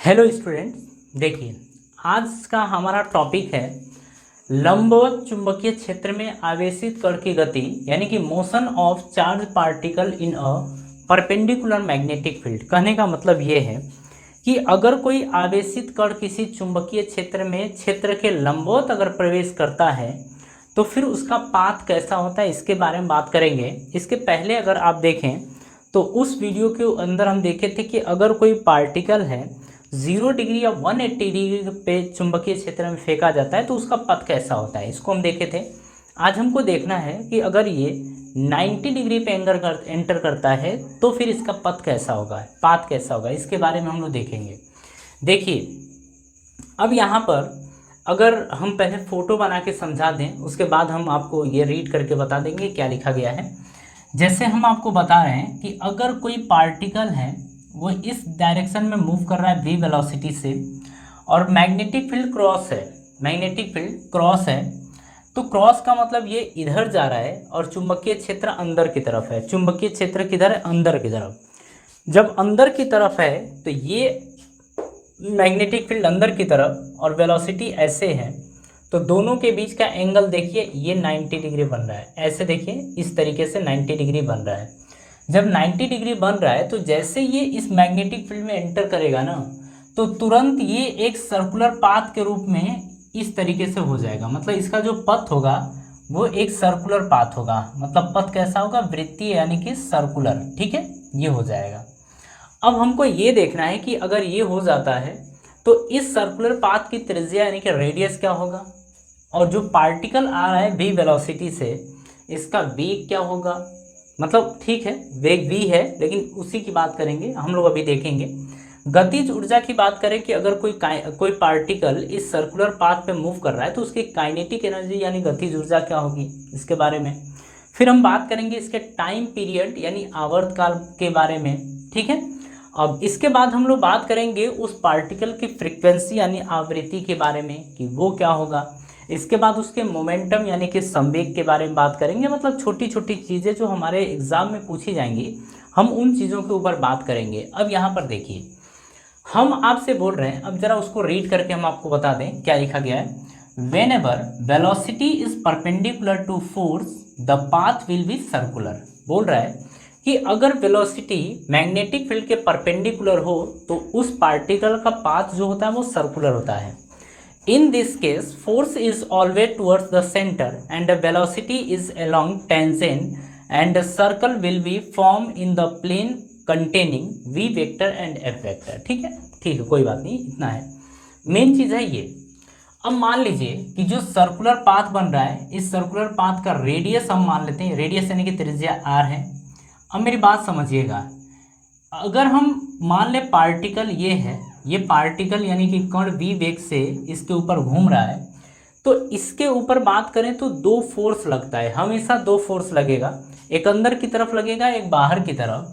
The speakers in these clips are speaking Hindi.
हेलो स्टूडेंट्स, देखिए आज का हमारा टॉपिक है लंबवत चुंबकीय क्षेत्र में आवेशित कण की गति यानी कि motion of charge particle in a perpendicular magnetic field. कहने का मतलब ये है कि अगर कोई आवेशित कण किसी चुंबकीय क्षेत्र में क्षेत्र के लंबवत अगर प्रवेश करता है तो फिर उसका पाथ कैसा होता है, इसके बारे में बात करेंगे। इसके पहले अगर आप देखें तो उस वीडियो के अंदर हम देखे थे कि अगर कोई पार्टिकल है 0 डिग्री या 180 डिग्री पे चुंबकीय क्षेत्र में फेंका जाता है तो उसका पथ कैसा होता है, इसको हम देखे थे। आज हमको देखना है कि अगर ये 90 डिग्री पे एंटर करता है तो फिर इसका पथ कैसा होगा, पाथ कैसा होगा, इसके बारे में हम लोग देखेंगे। देखिए अब यहाँ पर अगर हम पहले फ़ोटो बना के समझा दें, उसके बाद हम आपको ये रीड करके बता देंगे क्या लिखा गया है। जैसे हम आपको बता रहे हैं कि अगर कोई पार्टिकल है वो इस डायरेक्शन में मूव कर रहा है v वेलोसिटी से और मैग्नेटिक फील्ड क्रॉस है, मैग्नेटिक फील्ड क्रॉस है, तो क्रॉस का मतलब ये इधर जा रहा है और चुंबकीय क्षेत्र अंदर की तरफ है। चुंबकीय क्षेत्र किधर है? अंदर की तरफ। जब अंदर की तरफ है तो ये मैग्नेटिक फील्ड अंदर की तरफ और वेलोसिटी ऐसे है, तो दोनों के बीच का एंगल देखिए ये 90 डिग्री बन रहा है। ऐसे देखिए इस तरीके से 90 डिग्री बन रहा है। जब 90 डिग्री बन रहा है तो जैसे ये इस मैग्नेटिक फील्ड में एंटर करेगा ना तो तुरंत ये एक सर्कुलर पाथ के रूप में इस तरीके से हो जाएगा। मतलब इसका जो पथ होगा वो एक सर्कुलर पाथ होगा। मतलब पथ कैसा होगा? वृत्तीय यानी कि सर्कुलर। ठीक है, ये हो जाएगा। अब हमको ये देखना है कि अगर ये हो जाता है तो इस सर्कुलर पाथ की त्रिज्या यानी कि रेडियस क्या होगा, और जो पार्टिकल आ रहा है v वेलोसिटी से इसका वेग क्या होगा। मतलब ठीक है वेग v है, लेकिन उसी की बात करेंगे हम लोग, अभी देखेंगे। गतिज ऊर्जा की बात करें कि अगर कोई पार्टिकल इस सर्कुलर पाथ पे मूव कर रहा है तो उसकी काइनेटिक एनर्जी यानी गतिज ऊर्जा क्या होगी, इसके बारे में। फिर हम बात करेंगे इसके टाइम पीरियड यानी आवर्तकाल के बारे में। ठीक है, अब इसके बाद हम लोग बात करेंगे उस पार्टिकल की फ्रीक्वेंसी यानी आवृत्ति के बारे में कि वो क्या होगा। इसके बाद उसके मोमेंटम यानी कि संवेग के बारे में बात करेंगे। मतलब छोटी छोटी चीज़ें जो हमारे एग्जाम में पूछी जाएंगी हम उन चीज़ों के ऊपर बात करेंगे। अब यहाँ पर देखिए हम आपसे बोल रहे हैं, अब जरा उसको रीड करके हम आपको बता दें क्या लिखा गया है। Whenever velocity is perpendicular to force the path will be circular. बोल रहा है कि अगर वेलोसिटी मैग्नेटिक फील्ड के परपेंडिकुलर हो तो उस पार्टिकल का पाथ जो होता है वो सर्कुलर होता है। In this case force is always towards the centre and the velocity is along tangent and the circle will be form in the plane containing v vector and f vector. ठीक है, कोई बात नहीं, इतना है, मेन चीज़ है ये। अब मान लीजिए कि जो सर्कुलर पाथ बन रहा है इस सर्कुलर पाथ का रेडियस हम मान लेते हैं, रेडियस यानी कि त्रिज्या r है। अब मेरी बात समझिएगा, अगर हम मान ले पार्टिकल ये है, ये पार्टिकल यानी कि कण v वेग से इसके ऊपर घूम रहा है, तो इसके ऊपर बात करें तो दो फोर्स लगता है, हमेशा दो फोर्स लगेगा, एक अंदर की तरफ लगेगा एक बाहर की तरफ।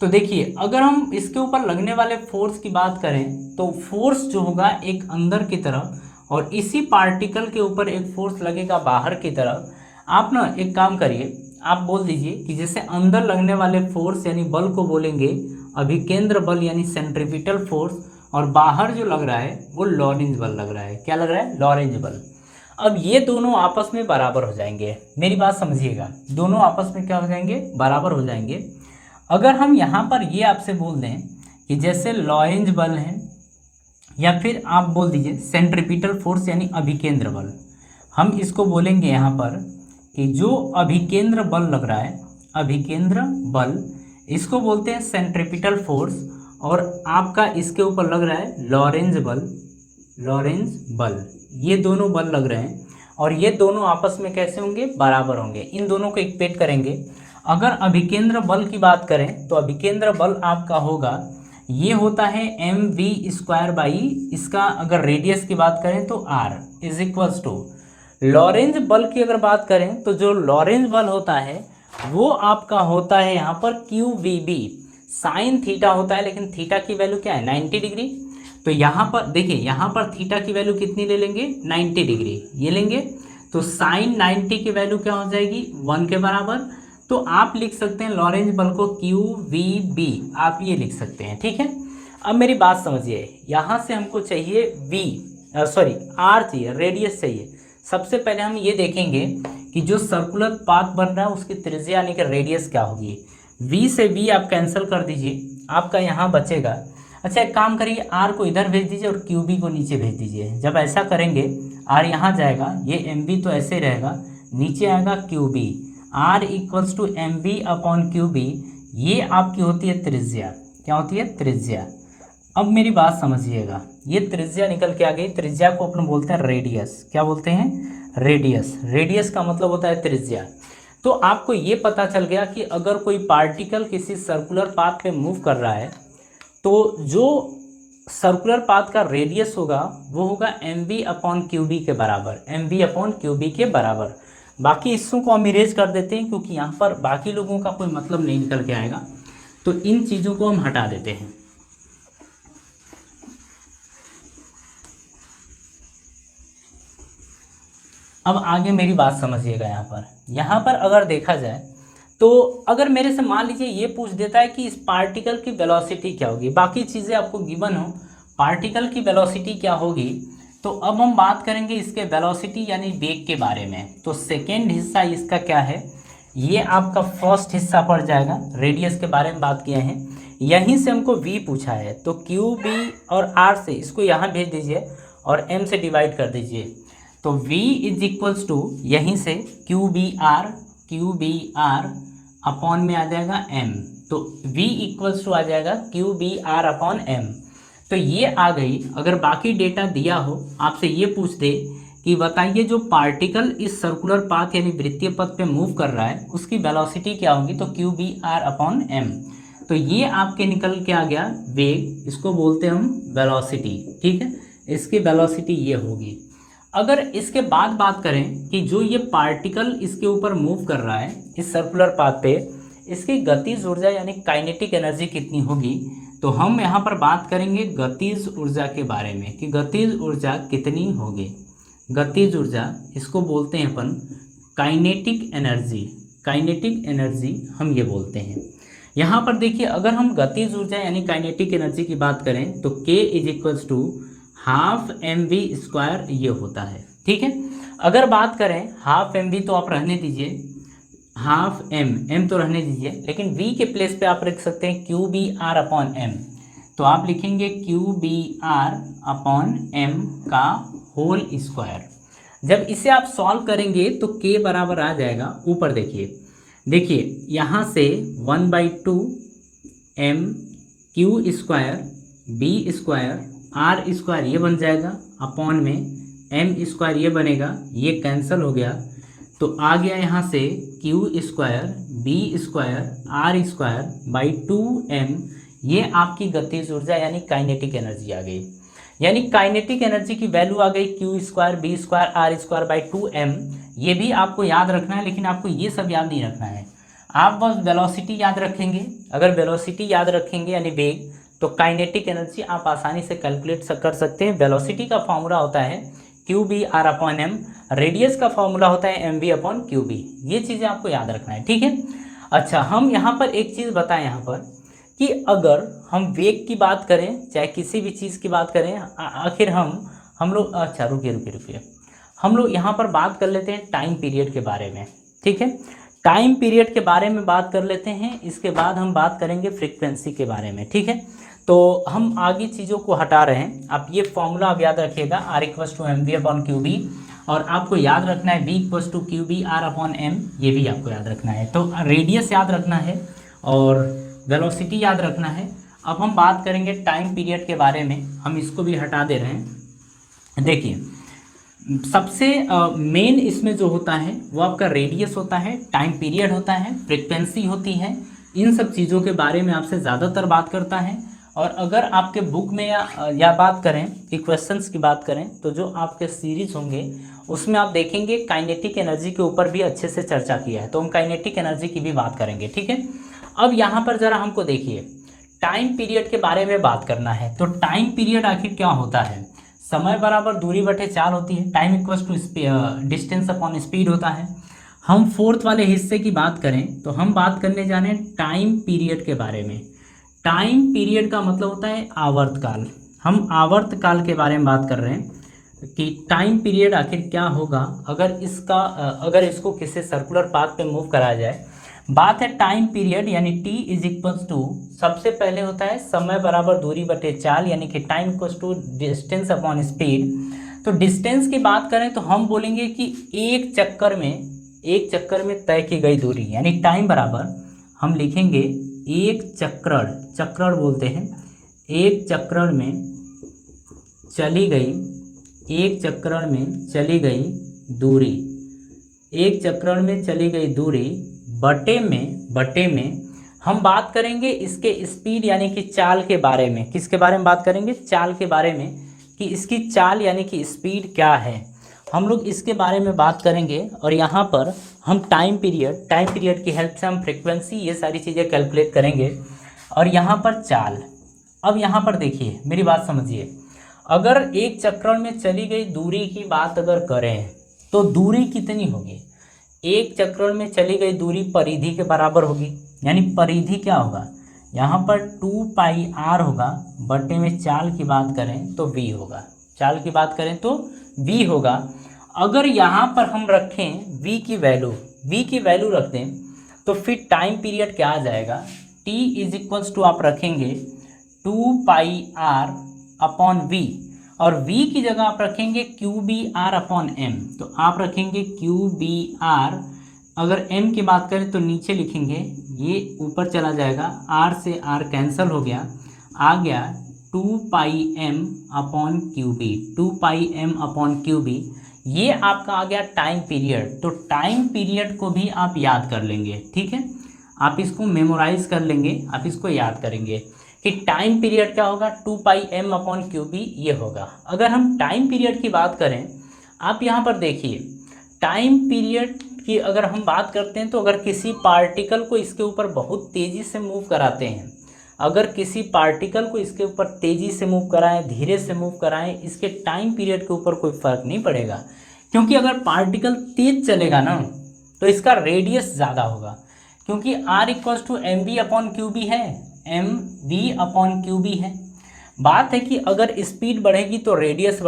तो देखिए अगर हम इसके ऊपर लगने वाले फोर्स की बात करें तो फोर्स जो होगा एक अंदर की तरफ और इसी पार्टिकल के ऊपर एक फोर्स लगेगा बाहर की तरफ। आप ना एक काम करिए, आप बोल दीजिए कि जैसे अंदर लगने वाले फोर्स यानी बल को बोलेंगे अभिकेंद्र बल यानी सेंट्रीपिटल फोर्स, और बाहर जो लग रहा है वो लॉरेंज बल लग रहा है। क्या लग रहा है? लॉरेंज बल। अब ये दोनों आपस में बराबर हो जाएंगे। मेरी बात समझिएगा, दोनों आपस में क्या हो जाएंगे? बराबर हो जाएंगे। अगर हम यहाँ पर ये आपसे बोल दें कि जैसे लॉरेंज बल है या फिर आप बोल दीजिए सेंट्रीपिटल फोर्स यानी अभिकेंद्र बल, हम इसको बोलेंगे यहाँ पर कि जो अभिकेंद्र बल लग रहा है, अभिकेंद्र बल, इसको बोलते हैं सेंट्रीपिटल फोर्स, और आपका इसके ऊपर लग रहा है लॉरेंज बल, लॉरेंज बल। ये दोनों बल लग रहे हैं और ये दोनों आपस में कैसे होंगे? बराबर होंगे। इन दोनों को इक्वेट करेंगे। अगर अभिकेंद्र बल की बात करें तो अभिकेंद्र बल आपका होगा, ये होता है mv² बाई, इसका अगर रेडियस की बात करें तो r is equals to Lorentz बल की अगर बात करें तो जो लॉरेंज बल होता है वो आपका होता है यहाँ पर QVB साइन थीटा होता है, लेकिन थीटा की वैल्यू क्या है? 90 डिग्री। तो यहाँ पर देखिए, यहाँ पर थीटा की वैल्यू कितनी ले लेंगे? 90 डिग्री ये लेंगे, तो साइन 90 की वैल्यू क्या हो जाएगी? 1 के बराबर। तो आप लिख सकते हैं लॉरेंज बल को QVB, आप ये लिख सकते हैं। ठीक है, अब मेरी बात समझिए, यहाँ से हमको चाहिए आर चाहिए, रेडियस चाहिए। सबसे पहले हम ये देखेंगे कि जो सर्कुलर पाथ बन रहा है उसकी त्रिज्या यानी कि रेडियस क्या होगी। वी से वी आप कैंसिल कर दीजिए, आपका यहाँ बचेगा। अच्छा एक काम करिए, आर को इधर भेज दीजिए और क्यू बी को नीचे भेज दीजिए। जब ऐसा करेंगे आर यहाँ जाएगा, ये एम बी तो ऐसे रहेगा, नीचे आएगा q b. R equals to m b upon q b, ये आपकी होती है त्रिज्या। क्या होती है? त्रिज्या। अब मेरी बात समझिएगा, ये त्रिज्या निकल के आ गई। त्रिज्या को अपन बोलते हैं रेडियस। क्या बोलते हैं? रेडियस। रेडियस का मतलब होता है त्रिज्या। तो आपको ये पता चल गया कि अगर कोई पार्टिकल किसी सर्कुलर पाथ पे मूव कर रहा है तो जो सर्कुलर पाथ का रेडियस होगा वो होगा m v upon q b के बराबर। M v upon q b के बराबर। बाकी हिस्सों को हम इरेज कर देते हैं क्योंकि यहाँ पर बाकी लोगों का कोई मतलब नहीं निकल के आएगा, तो इन चीज़ों को हम हटा देते हैं। अब आगे मेरी बात समझिएगा। यहाँ पर अगर देखा जाए तो अगर मेरे से मान लीजिए ये पूछ देता है कि इस पार्टिकल की वेलोसिटी क्या होगी, बाकी चीज़ें आपको गिवन हो, पार्टिकल की वेलोसिटी क्या होगी, तो अब हम बात करेंगे इसके वेलोसिटी यानी वेग के बारे में। तो सेकेंड हिस्सा इसका क्या है, ये आपका फर्स्ट हिस्सा पड़ जाएगा। रेडियस के बारे में बात किए हैं, यहीं से हमको v पूछा है, तो क्यू बी और r से इसको यहाँ भेज दीजिए और m से डिवाइड कर दीजिए। तो v इज इक्वल्स टू यहीं से क्यू बी आर अपॉन में आ जाएगा m, तो v इक्वल्स टू आ जाएगा q b r upon m। तो ये आ गई। अगर बाकी डेटा दिया हो, आपसे ये पूछ दे कि बताइए जो पार्टिकल इस सर्कुलर पाथ यानी वृत्तीय पथ पे मूव कर रहा है उसकी वेलोसिटी क्या होगी, तो q b r upon m. तो ये आपके निकल के आ गया वेग, इसको बोलते हैं हम वेलोसिटी। ठीक है, इसकी वेलोसिटी ये होगी। अगर इसके बाद बात करें कि जो ये पार्टिकल इसके ऊपर मूव कर रहा है इस सर्कुलर पाथ पे, इसकी गतिज ऊर्जा यानी काइनेटिक एनर्जी कितनी होगी, तो हम यहाँ पर बात करेंगे गतिज ऊर्जा के बारे में कि गतिज ऊर्जा कितनी होगी। गतिज ऊर्जा, इसको बोलते हैं अपन काइनेटिक एनर्जी। काइनेटिक एनर्जी हम ये बोलते हैं। यहाँ पर देखिए, अगर हम गतिज ऊर्जा यानी काइनेटिक एनर्जी की बात करें तो K is equals to half m v square ये होता है। ठीक है, अगर बात करें हाफ एम वी तो आप रहने दीजिए, हाफ एम तो रहने दीजिए, लेकिन v के प्लेस पे आप रख सकते हैं q b r upon m. तो आप लिखेंगे q b r upon m का होल स्क्वायर। जब इसे आप सॉल्व करेंगे तो k बराबर आ जाएगा, ऊपर देखिए यहाँ से 1/2 m q square b square r square ये बन जाएगा अपॉन में एम स्क्वायर ये बनेगा, ये कैंसिल हो गया तो आ गया यहाँ से q square b square r square by 2m। ये आपकी गतिज ऊर्जा यानी काइनेटिक एनर्जी आ गई। यानी काइनेटिक एनर्जी की वैल्यू आ गई q square b square r square by 2m। ये भी आपको याद रखना है, लेकिन आपको ये सब याद नहीं रखना है, आप बस वेलोसिटी याद रखेंगे। अगर वेलोसिटी याद रखेंगे यानी वेग, तो काइनेटिक एनर्जी आप आसानी से कैलकुलेट कर सकते हैं। वेलोसिटी का फॉर्मूला होता है q b r upon m, radius का फॉर्मूला होता है m v upon q b. ये चीज़ें आपको याद रखना है। ठीक है, अच्छा हम यहाँ पर एक चीज़ बताएं यहाँ पर कि अगर हम वेग की बात करें चाहे किसी भी चीज़ की बात करें, आखिर हम लोग अच्छा रुकिए हम लोग यहाँ पर बात कर लेते हैं टाइम पीरियड के बारे में। ठीक है, टाइम पीरियड के बारे में बात कर लेते हैं, इसके बाद हम बात करेंगे फ्रीक्वेंसी के बारे में। ठीक है, तो हम आगे चीज़ों को हटा रहे हैं। आप ये फॉर्मूला आप याद रखिएगा, r equals to m v upon q b, और आपको याद रखना है b equals to q b r upon m, ये भी आपको याद रखना है। तो रेडियस याद रखना है और वेलोसिटी याद रखना है। अब हम बात करेंगे टाइम पीरियड के बारे में, हम इसको भी हटा दे रहे हैं। देखिए सबसे मेन इसमें जो होता है वो आपका रेडियस होता है, टाइम पीरियड होता है, फ्रीक्वेंसी होती है। इन सब चीज़ों के बारे में आपसे ज़्यादातर बात करता है। और अगर आपके बुक में या बात करें कि क्वेश्चंस की बात करें तो जो आपके सीरीज होंगे उसमें आप देखेंगे काइनेटिक एनर्जी के ऊपर भी अच्छे से चर्चा किया है, तो हम काइनेटिक एनर्जी की भी बात करेंगे। ठीक है, अब यहाँ पर ज़रा हमको देखिए टाइम पीरियड के बारे में बात करना है। तो टाइम पीरियड आखिर क्या होता है, समय बराबर दूरी बटे 4 होती है, time equals to distance upon speed होता है। हम फोर्थ वाले हिस्से की बात करें तो हम बात करने जाने टाइम पीरियड के बारे में। टाइम पीरियड का मतलब होता है आवर्तकाल। हम आवर्तकाल के बारे में बात कर रहे हैं कि टाइम पीरियड आखिर क्या होगा अगर इसको किसी सर्कुलर पाथ पे मूव कराया जाए। बात है टाइम पीरियड यानी t इज इक्वल्स टू, सबसे पहले होता है समय बराबर दूरी बटे चाल, यानी कि time equals to distance upon speed. तो डिस्टेंस की बात करें तो हम बोलेंगे कि एक चक्कर में तय की गई दूरी, यानी टाइम बराबर हम लिखेंगे एक चक्रण बोलते हैं, एक चक्रण में चली गई दूरी, एक चक्रण में चली गई दूरी बटे में हम बात करेंगे इसके स्पीड यानी कि चाल के बारे में। किसके बारे में बात करेंगे? चाल के बारे में, कि इसकी चाल यानी कि स्पीड क्या है, हम लोग इसके बारे में बात करेंगे। और यहाँ पर हम टाइम पीरियड की हेल्प से हम फ्रीक्वेंसी, ये सारी चीज़ें कैलकुलेट करेंगे। और यहाँ पर चाल, अब यहाँ पर देखिए मेरी बात समझिए, अगर एक चक्रण में चली गई दूरी की बात अगर करें तो दूरी कितनी होगी? एक चक्रण में चली गई दूरी परिधि के बराबर होगी, यानी परिधि क्या होगा यहाँ पर 2πr होगा, बटे में चाल की बात करें तो v होगा, चाल की बात करें तो v होगा। अगर यहाँ पर हम रखें v की वैल्यू रख दें तो फिर टाइम पीरियड क्या आ जाएगा? t इज इक्वल्स टू आप रखेंगे 2πr अपॉन v, और v की जगह आप रखेंगे QBR अपॉन m, तो आप रखेंगे QBR। अगर m की बात करें तो नीचे लिखेंगे, ये ऊपर चला जाएगा, r से r कैंसिल हो गया, आ गया 2πm upon QB, 2πm upon QB, ये आपका आ गया टाइम पीरियड। तो टाइम पीरियड को भी आप याद कर लेंगे, ठीक है, आप इसको मेमोराइज कर लेंगे, आप इसको याद करेंगे कि टाइम पीरियड क्या होगा, 2πm अपॉन QB ये होगा। अगर हम टाइम पीरियड की बात करें, आप यहाँ पर देखिए टाइम पीरियड की अगर हम बात करते हैं तो अगर किसी पार्टिकल को इसके ऊपर बहुत तेज़ी से मूव कराते हैं, अगर किसी पार्टिकल को इसके ऊपर तेज़ी से मूव कराएं, धीरे से मूव कराएं, इसके टाइम पीरियड के ऊपर कोई फ़र्क नहीं पड़ेगा, क्योंकि अगर पार्टिकल तेज चलेगा ना तो इसका रेडियस ज़्यादा होगा, क्योंकि r equals to mv upon QB है, mv अपॉन QB है। बात है कि अगर स्पीड बढ़ेगी तो रेडियस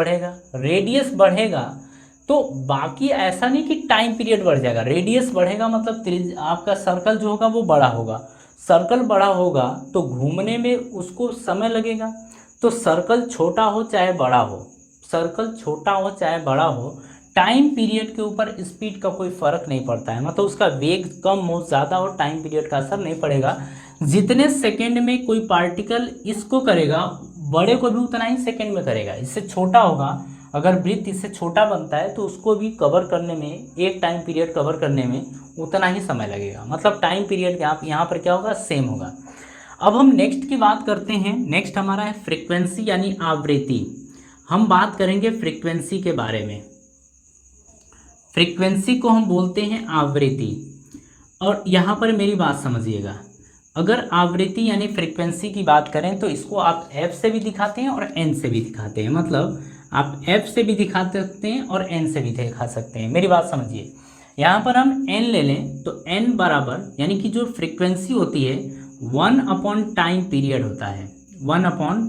बढ़ेगा तो बाकी ऐसा नहीं कि टाइम पीरियड बढ़ जाएगा, रेडियस बढ़ेगा मतलब आपका सर्कल जो होगा वो बड़ा होगा, सर्कल बड़ा होगा तो घूमने में उसको समय लगेगा। तो सर्कल छोटा हो चाहे बड़ा हो, टाइम पीरियड के ऊपर स्पीड का कोई फ़र्क नहीं पड़ता है, मतलब उसका वेग कम हो ज़्यादा हो टाइम पीरियड का असर नहीं पड़ेगा। जितने सेकेंड में कोई पार्टिकल इसको करेगा, बड़े को भी उतना ही सेकेंड में करेगा। इससे छोटा होगा, अगर वृत्त इससे छोटा बनता है तो उसको भी कवर करने में, एक टाइम पीरियड कवर करने में उतना ही समय लगेगा, मतलब टाइम पीरियड आप यहाँ पर क्या होगा, सेम होगा। अब हम नेक्स्ट की बात करते हैं। नेक्स्ट हमारा है फ्रीक्वेंसी यानी आवृत्ति। हम बात करेंगे फ्रीक्वेंसी के बारे में। फ्रीक्वेंसी को हम बोलते हैं आवृत्ति। और यहाँ पर मेरी बात समझिएगा, अगर आवृत्ति यानी फ्रीक्वेंसी की बात करें तो इसको आप f से भी दिखाते हैं और n से भी दिखाते हैं, मतलब आप f से भी दिखा सकते हैं और n से भी दिखा सकते हैं। मेरी बात समझिए, यहाँ पर हम n ले लें तो n बराबर, यानी कि जो फ्रीक्वेंसी होती है 1 अपॉन टाइम पीरियड होता है, 1 अपॉन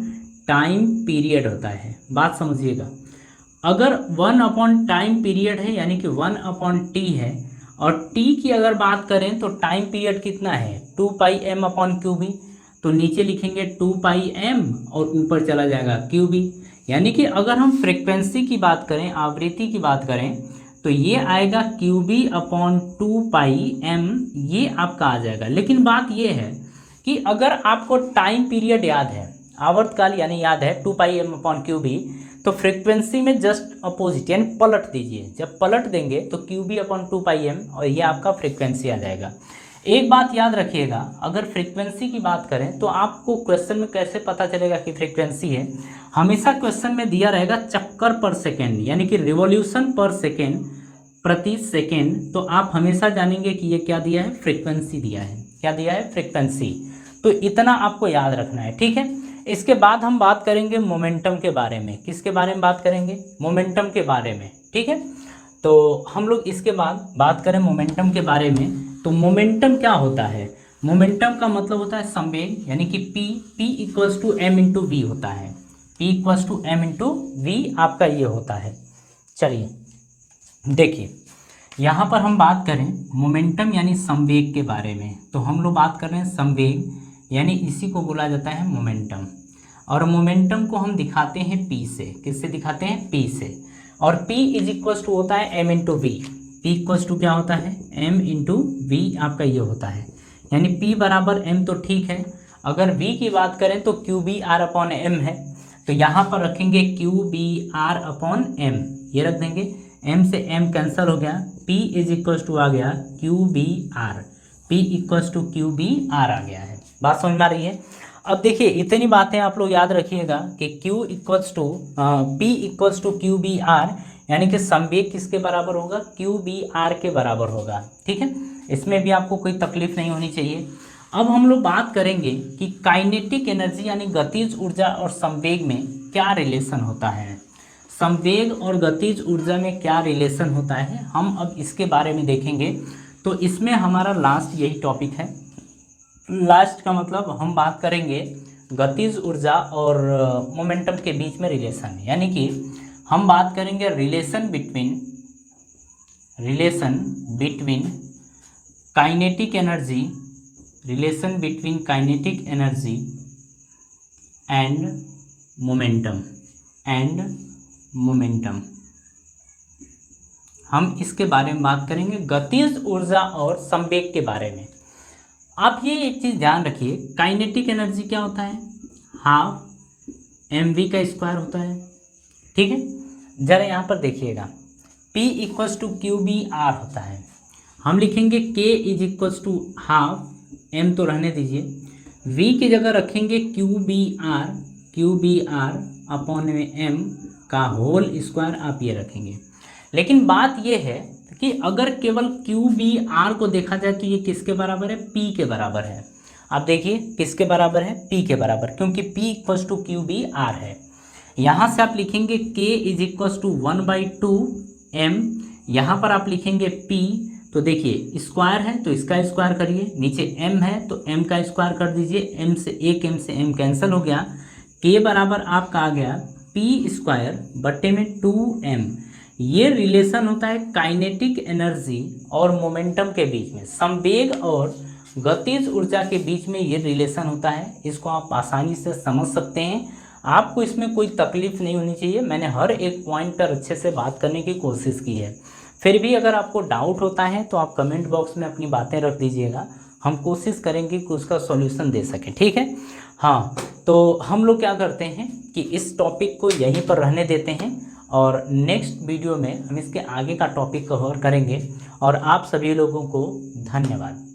टाइम पीरियड होता है। बात समझिएगा, अगर 1 अपॉन टाइम पीरियड है यानी कि 1 अपॉन t है, और t की अगर बात करें तो टाइम पीरियड कितना है 2πm अपॉन QB, तो नीचे लिखेंगे 2πm और ऊपर चला जाएगा QB। यानी कि अगर हम फ्रीक्वेंसी की बात करें, आवृत्ति की बात करें, तो ये आएगा QB अपॉन 2πm, ये आपका आ जाएगा। लेकिन बात ये है कि अगर आपको टाइम पीरियड याद है, आवर्तकाल यानी याद है 2πm अपॉन QB, तो फ्रीक्वेंसी में जस्ट अपोजिट यानी पलट दीजिए, जब पलट देंगे तो QB अपॉन 2πm और ये आपका फ्रीक्वेंसी आ जाएगा। एक बात याद रखिएगा, अगर फ्रीक्वेंसी की बात करें तो आपको क्वेश्चन में कैसे पता चलेगा कि फ्रीक्वेंसी है, हमेशा क्वेश्चन में दिया रहेगा चक्कर पर सेकेंड यानी कि रिवॉल्यूशन पर सेकेंड, प्रति सेकेंड, तो आप हमेशा जानेंगे कि ये क्या दिया है, फ्रीक्वेंसी दिया है। क्या दिया है? फ्रीक्वेंसी। तो इतना आपको याद रखना है, ठीक है। इसके बाद हम बात करेंगे मोमेंटम के बारे में। किसके बारे में बात करेंगे? मोमेंटम के बारे में, ठीक है। तो हम लोग इसके बाद बात करें मोमेंटम के बारे में। तो मोमेंटम क्या होता है? मोमेंटम का मतलब होता है संवेग, यानी कि p equals to m into v होता है, p equals to m into v आपका ये होता है। चलिए देखिए, यहाँ पर हम बात करें मोमेंटम यानी संवेग के बारे में, तो हम लोग बात कर रहे हैं संवेग, यानी इसी को बोला जाता है मोमेंटम। और मोमेंटम को हम दिखाते हैं p से, किससे दिखाते हैं, p से। और p इज इक्वल्स टू होता है m into v, p equals to क्या होता है, m इंटू वी आपका ये होता है, यानी p बराबर m तो ठीक है। अगर v की बात करें तो q b r upon m है, तो यहाँ पर रखेंगे q b r upon m, ये रख देंगे, m से m कैंसिल हो गया, p इज इक्वल्स टू आ गया q b r, p equals to q b r आ गया है। बात समझ में आ रही है। अब देखिए इतनी बातें आप लोग याद रखिएगा कि Q equals to P equals to q b r, यानी कि संवेग किसके बराबर होगा, क्यू बी आर के बराबर होगा। ठीक है, इसमें भी आपको कोई तकलीफ नहीं होनी चाहिए। अब हम लोग बात करेंगे कि काइनेटिक एनर्जी यानी गतिज ऊर्जा और संवेग में क्या रिलेशन होता है, संवेग और गतिज ऊर्जा में क्या रिलेशन होता है, हम अब इसके बारे में देखेंगे। तो इसमें हमारा लास्ट यही टॉपिक है। लास्ट का मतलब हम बात करेंगे गतिज ऊर्जा और मोमेंटम के बीच में रिलेशन, यानी कि हम बात करेंगे relation between kinetic energy, relation between kinetic energy and momentum, हम इसके बारे में बात करेंगे, गतिज ऊर्जा और संवेग के बारे में। आप ये एक चीज़ ध्यान रखिए, काइनेटिक एनर्जी क्या होता है, हाफ एम वी का स्क्वायर होता है। ठीक है, जरा यहाँ पर देखिएगा, P equals to q b r होता है, हम लिखेंगे K is equals to half, M तो रहने दीजिए, V की जगह रखेंगे क्यू बी आर अपॉन में M का होल स्क्वायर आप ये रखेंगे। लेकिन बात ये है कि अगर केवल क्यू बी आर को देखा जाए तो ये किसके बराबर है, P के बराबर है। आप देखिए किसके बराबर है, P के बराबर, क्योंकि P equals to q b r है। यहाँ से आप लिखेंगे K is equals to 1/2 M, यहाँ पर आप लिखेंगे P, तो देखिए स्क्वायर है तो इसका स्क्वायर करिए, नीचे M है तो M का स्क्वायर कर दीजिए, M से M कैंसिल हो गया, K बराबर आपका आ गया P स्क्वायर बट्टे में 2M। ये रिलेशन होता है काइनेटिक एनर्जी और मोमेंटम के बीच में, संवेग और गतिज ऊर्जा के बीच में ये रिलेशन होता है। इसको आप आसानी से समझ सकते हैं, आपको इसमें कोई तकलीफ नहीं होनी चाहिए। मैंने हर एक पॉइंट पर अच्छे से बात करने की कोशिश की है। फिर भी अगर आपको डाउट होता है तो आप कमेंट बॉक्स में अपनी बातें रख दीजिएगा, हम कोशिश करेंगे कि उसका सॉल्यूशन दे सकें। ठीक है, हाँ, तो हम लोग क्या करते हैं कि इस टॉपिक को यहीं पर रहने देते हैं और नेक्स्ट वीडियो में हम इसके आगे का टॉपिक कवर करेंगे। और आप सभी लोगों को धन्यवाद।